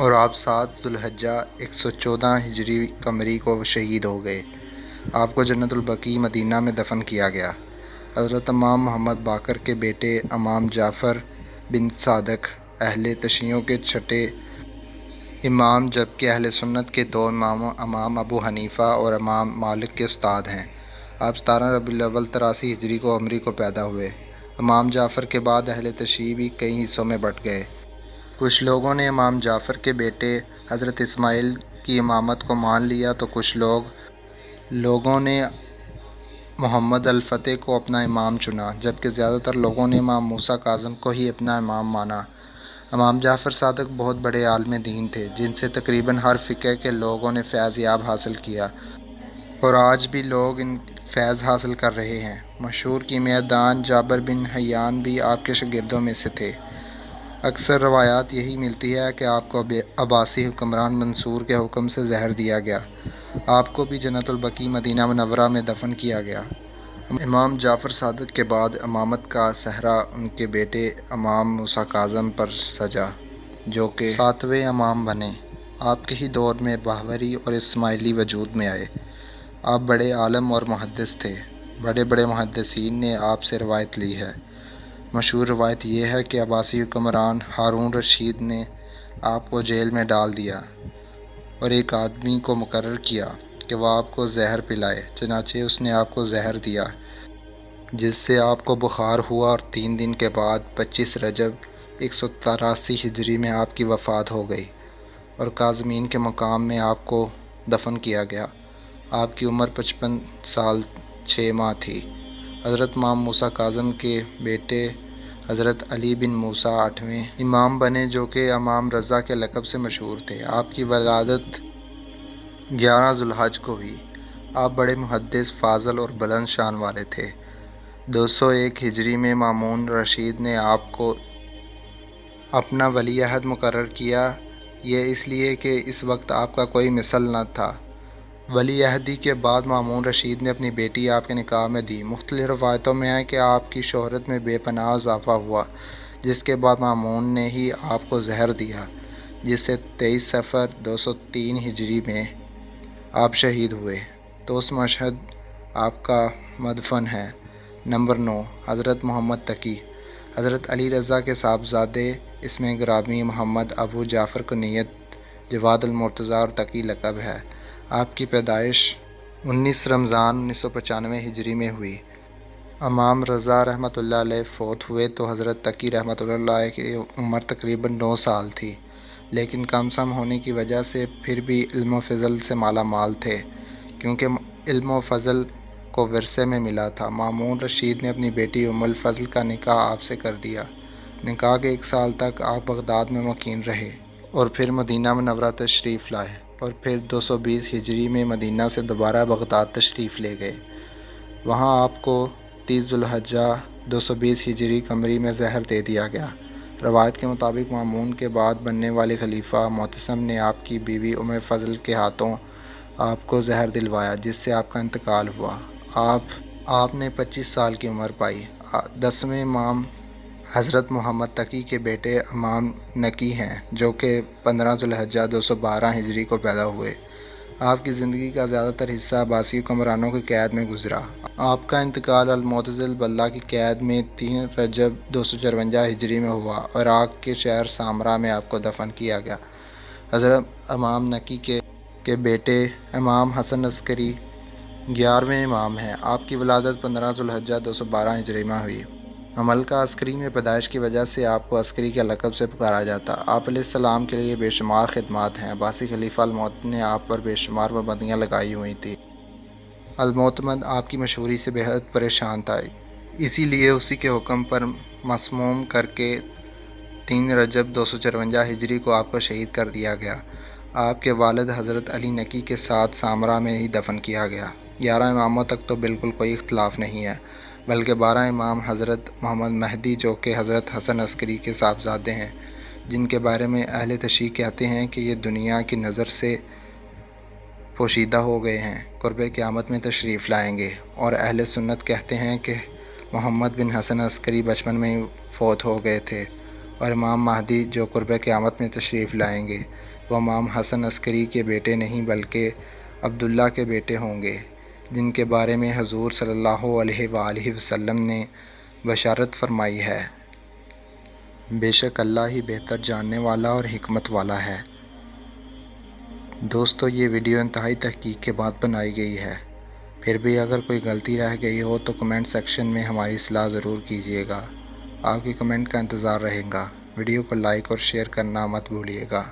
اور آپ 7 ذوالحجہ 114 ہجری قمری کو شہید ہو گئے۔ آپ کو جنت البقیع مدینہ میں دفن کیا گیا۔ حضرت امام محمد باقر کے بیٹے امام جعفر بن صادق اہل تشیعوں کے چھٹے امام، جبکہ اہل سنت کے دو اماموں امام ابو حنیفہ اور امام مالک کے استاد ہیں۔ آپ 17 ربیع الاول 83 ہجری کو عمری کو پیدا ہوئے۔ امام جعفر کے بعد اہل تشیع بھی کئی حصوں میں بٹ گئے۔ کچھ لوگوں نے امام جعفر کے بیٹے حضرت اسماعیل کی امامت کو مان لیا تو کچھ لوگوں نے محمد الفتح کو اپنا امام چنا، جبکہ زیادہ تر لوگوں نے امام موسیٰ کاظم کو ہی اپنا امام مانا۔ امام جعفر صادق بہت بڑے عالم دین تھے، جن سے تقریباً ہر فقہ کے لوگوں نے فیض یاب حاصل کیا، اور آج بھی لوگ ان فیض حاصل کر رہے ہیں۔ مشہور کیمیاء دان جابر بن حیان بھی آپ کے شاگردوں میں سے تھے۔ اکثر روایات یہی ملتی ہے کہ آپ کو عباسی حکمران منصور کے حکم سے زہر دیا گیا۔ آپ کو بھی جنت البقیع مدینہ منورہ میں دفن کیا گیا۔ امام جعفر صادق کے بعد امامت کا صحرا ان کے بیٹے امام موسیٰ کاظم پر سجا، جو کہ 7ویں امام بنے۔ آپ کے ہی دور میں باہوری اور اسماعیلی وجود میں آئے۔ آپ بڑے عالم اور محدث تھے۔ بڑے بڑے محدثین نے آپ سے روایت لی ہے۔ مشہور روایت یہ ہے کہ عباسی حکمران ہارون رشید نے آپ کو جیل میں ڈال دیا اور ایک آدمی کو مقرر کیا کہ وہ آپ کو زہر پلائے۔ چنانچہ اس نے آپ کو زہر دیا، جس سے آپ کو بخار ہوا، اور 3 دن کے بعد 25 رجب 183 ہجری میں آپ کی وفات ہو گئی، اور کاظمین کے مقام میں آپ کو دفن کیا گیا۔ آپ کی عمر 55 سال 6 ماہ تھی۔ حضرت امام موسیٰ کاظم کے بیٹے حضرت علی بن موسیٰ 8ویں امام بنے، جو کہ امام رضا کے لقب سے مشہور تھے۔ آپ کی ولادت 11 ذوالحج کو ہوئی۔ آپ بڑے محدث، فاضل اور بلند شان والے تھے۔ 201 ہجری میں مامون رشید نے آپ کو اپنا ولی عہد مقرر کیا، یہ اس لیے کہ اس وقت آپ کا کوئی مثل نہ تھا۔ ولی عہدی کے بعد مامون رشید نے اپنی بیٹی آپ کے نکاح میں دی۔ مختلف روایتوں میں ہے کہ آپ کی شہرت میں بے پناہ اضافہ ہوا، جس کے بعد مامون نے ہی آپ کو زہر دیا، جس سے 23 صفر 203 ہجری میں آپ شہید ہوئے۔ تو اس مشہد آپ کا مدفن ہے۔ نمبر 9، حضرت محمد تقی۔ حضرت علی رضا کے صاحبزادے، اسم گرامی محمد ابو جعفر کنیت جواد المرتضیٰ اور تقی لقب ہے۔ آپ کی پیدائش 19 رمضان 1995 ہجری میں ہوئی۔ امام رضا رحمۃ اللہ علیہ فوت ہوئے تو حضرت تقی رحمۃ اللہ علیہ کی عمر تقریباً 9 سال تھی، لیکن کم سم ہونے کی وجہ سے پھر بھی علم و فضل سے مالا مال تھے، کیونکہ علم و فضل کو ورثے میں ملا تھا۔ مامون رشید نے اپنی بیٹی ام الفضل کا نکاح آپ سے کر دیا۔ نکاح کے 1 سال تک آپ بغداد میں مقیم رہے اور پھر مدینہ منورہ تشریف لائے، اور پھر 220 ہجری میں مدینہ سے دوبارہ بغداد تشریف لے گئے۔ وہاں آپ کو 30 ذوالحجہ 220 ہجری قمری میں زہر دے دیا گیا۔ روایت کے مطابق مامون کے بعد بننے والے خلیفہ معتصم نے آپ کی بیوی ام فضل کے ہاتھوں آپ کو زہر دلوایا، جس سے آپ کا انتقال ہوا۔ آپ نے 25 سال کی عمر پائی۔ 10ویں امام حضرت محمد تقی کے بیٹے امام نقی ہیں، جو کہ 15 ذوالحجہ 212 ہجری کو پیدا ہوئے۔ آپ کی زندگی کا زیادہ تر حصہ عباسی حکمرانوں کی قید میں گزرا۔ آپ کا انتقال المعتزل بلہ کی قید میں 3 رجب 254 ہجری میں ہوا، اور عراق کے شہر سامرا میں آپ کو دفن کیا گیا۔ حضرت امام نقی کے بیٹے امام حسن عسکری 11ویں امام ہیں۔ آپ کی ولادت 15 ذوالحجہ 212 ہجری میں ہوئی۔ ملکہ عسکری میں پیدائش کی وجہ سے آپ کو عسکری کے لقب سے پکارا جاتا۔ آپ علیہ السلام کے لیے بے شمار خدمات ہیں۔ عباسی خلیفہ المعتمد نے آپ پر بے شمار پابندیاں لگائی ہوئی تھیں۔ المعتمد آپ کی مشہوری سے بے حد پریشان تھا، اسی لیے اسی کے حکم پر مسموم کر کے 3 رجب 254 ہجری کو آپ کو شہید کر دیا گیا۔ آپ کے والد حضرت علی نقی کے ساتھ سامرا میں ہی دفن کیا گیا۔ 11 اماموں تک تو بالکل کوئی اختلاف نہیں ہے، بلکہ 12 امام حضرت محمد مہدی، جو کہ حضرت حسن عسکری کے صاحبزادے ہیں، جن کے بارے میں اہل تشیع کہتے ہیں کہ یہ دنیا کی نظر سے پوشیدہ ہو گئے ہیں، قرب قیامت میں تشریف لائیں گے، اور اہل سنت کہتے ہیں کہ محمد بن حسن عسکری بچپن میں ہی فوت ہو گئے تھے، اور امام مہدی جو قرب قیامت میں تشریف لائیں گے۔ وہ امام حسن عسکری کے بیٹے نہیں بلکہ عبداللہ کے بیٹے ہوں گے، جن کے بارے میں حضور صلی اللہ علیہ وآلہ وسلم نے بشارت فرمائی ہے۔ بے شک اللہ ہی بہتر جاننے والا اور حکمت والا ہے۔ دوستو، یہ ویڈیو انتہائی تحقیق کے بعد بنائی گئی ہے، پھر بھی اگر کوئی غلطی رہ گئی ہو تو کمنٹ سیکشن میں ہماری اصلاح ضرور کیجیے گا۔ آپ کی کمنٹ کا انتظار رہے گا۔ ویڈیو کو لائک اور شیئر کرنا مت بھولیے گا۔